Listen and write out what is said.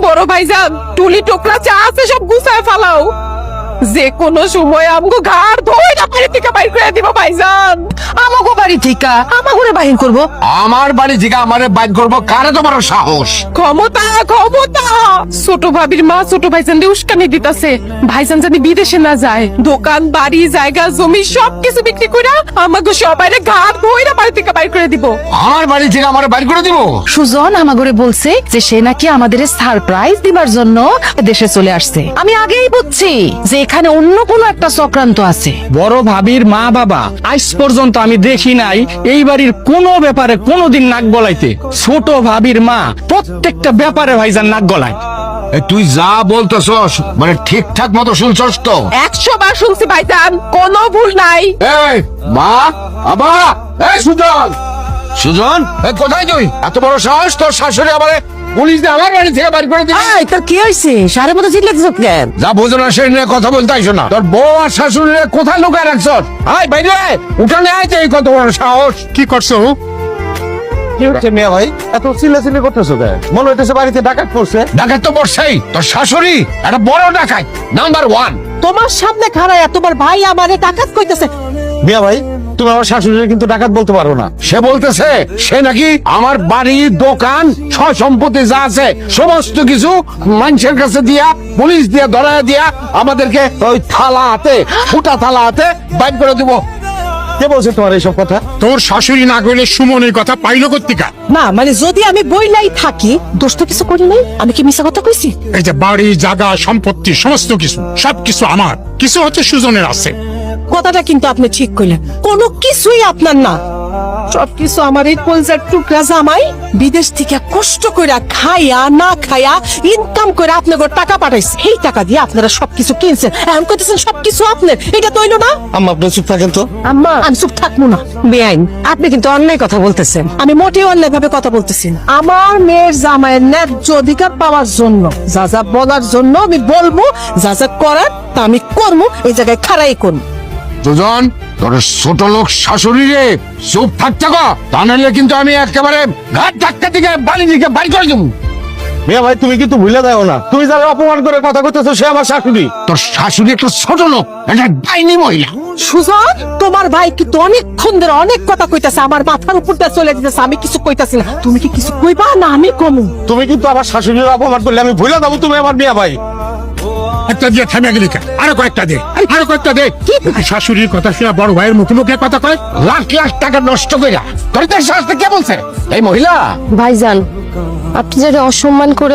বড় ভাইজান টুলি টোকরা চা আছে সব গুছায় ফালাও, যে কোনো সময় আমগো ঘাড় ধইরা বাড়ি থেকে বাইর করে দিব ভাইজান। আমাগো বাড়ি থেকে আমাগোরে বাহির করব? আমার বাড়ি থেকে আমারে বাইর করবো, কারে তোমার সাহস? ক্ষমতা ক্ষমতা। ছোট ভাবির মা ছোট ভাইজান দিয়ে উস্কানি দিতাছে, ভাইজান জানি বিদেশে না যায়, দোকান বাড়ি জায়গা জমি সবকিছু বিক্রি করে আমাগো সবাইরে ঘাড় ধইরা বাড়ি থেকে বাইর করে দিব। আমার বাড়ি থেকে আমারে বাইর করে দিব? সুজন আমাগোরে বলছে যে সে নাকি আমাদের সারপ্রাইজ দিবার জন্য দেশে চলে আসছে। আমি আগেই বুঝছি যে এখানে অন্য কোনো একটা চক্রান্ত আছে। বড় ভাবির মা বাবা আজ পর্যন্ত আমি দেখি নাই এই বাড়ির কোনো ব্যাপারে কোনোদিন নাক গলাইতে। ছোট ভাবির মা প্রত্যেকটা ব্যাপারে ভাইজান নাক গলায়। তুই যা বলতেছস মানে ঠিকঠাক মতো শুনছস তো? 100 বার শুনছি ভাইজান, কোনো ভুল নাই। এই মা, বাবা, এই সুজন, সুজন, কোথায় তুই? এত বড় সাহস তোর শাশুড়ি আমারে পুলিশ দিয়ে আমার বাড়ি থেকে বাইর করে দিবে? তোর কি হয়েছে? সারে মতো চিল্লাতেছ কেন? যা বোঝো না সেই নিয়ে কথা বলতে আইসো না। তোর বউ আর শাশুড়ি কোথায় লুকায় রাখছস? আয় বাইরে উঠানে আইতে, এই কত বড় সাহস! কি করছো? মিয়া ভাই এত চিল্লাচিল্লি করতেছো কেন? মনে হইতেছে বাড়িতে ডাকাত পড়ছে। ডাকাত তো বর্ষাই, তোর শাশুড়ি একটা বড় ডাকাত, নাম্বার 1। তোমার সামনে খাড়ায় তোমার ভাই আমারে ডাকাত কইতেছে। মিয়া ভাই তুমি আমার শাশুড়িকে কিন্তু ডাকাত বলতে পারো না। সে বলতেছে সে নাকি আমার বাড়ি দোকান সয় সম্পত্তি যা আছে সমস্ত কিছু মানুষের কাছে দিয়া, পুলিশ দিয়া ধরায় দিয়া আমাদেরকে ওই থালা হাতে, ফুটা থালা হাতে বাইর করে দিব। কে বলছে তোমার এইসব কথা? তোর শাশুড়ি না কইলে সুমন এই কথা পাইলো কর্তিকা? না মানে যদি আমি বইলাই থাকি, দোষ তো কিছু করি নাই, আমি কি মিছা কথা কইছি? এই যে বাড়ি জায়গা সম্পত্তি সমস্ত কিছু সবকিছু আমার, কিছু হচ্ছে সুজনের আছে। কথাটা কিন্তু আপনি ঠিক কইলেন, কোনো কিছুই আপনার না, সবকিছু আমার এই কলজার টুকরা জামাই বিদেশ থেকে কষ্ট কইরা খাইয়া না খাইয়া ইনকাম করে আপনাদের টাকা পাঠাইছে, এই টাকা দিয়ে আপনারা সবকিছু কিনছেন, এখন কইতেছেন সবকিছু আপনার। এটা তো হইলো না। আম্মা আপনি চুপ থাকেন তো। আম্মা আমি চুপ থাকবো না। বেআইন আপনি কিন্তু অন্যায় কথা বলতেছেন। আমি মোটেও অন্যায় ভাবে কথা বলতেছি না। আমার মেয়ের জামাইয়ের ন্যায্য অধিকার পাওয়ার জন্য যা যা বলার জন্য আমি বলবো, যা যা করার তা আমি করবো, এই জায়গায় খাড়াই করবো। দুজন তোর ছোট লোক শাশুড়ি রে চুপ থাকতে গো, তা নাহলে কিন্তু আমি একেবারে ঘাট ধাক্কা দিকে বাড়ি দিকে বাড়ি করে দেবো। মিয়া ভাই তুমি কিন্তু ভুলে যাও না, তুমি যারা অপমান করে কথা কইতেছো সে আমার শাশুড়ি। তোর শাশুড়ি একটা ছোট লোক, একটা ডাইনি মহিলা। সুজন তোমার ভাই কিন্তু অনেকক্ষণ ধরে অনেক কথা কইতাছে, আমার মাথার উপর দিয়ে চলে যেতেছে, আমি কিছু কইতাছি না। তুমি কি কিছু কইবা না আমি কমু? তুমি কিন্তু আমার শাশুড়ির অপমান করলে আমি ভুলে যাবো তুমি আমার মিয়া ভাই। একটা দিয়ে থেমে গেলি কেন? আরো কয়েকটা দে, আরো কয়েকটা দে। শাশুড়ির কথা শুনে বড় ভাইয়ের মুখে মুখে কথা কয়। লাখ লাখ টাকা নষ্ট কইরা তোর তো শাস্তি কে বলছে? এই মহিলা। ভাইজান আপনি যারা অসম্মান করে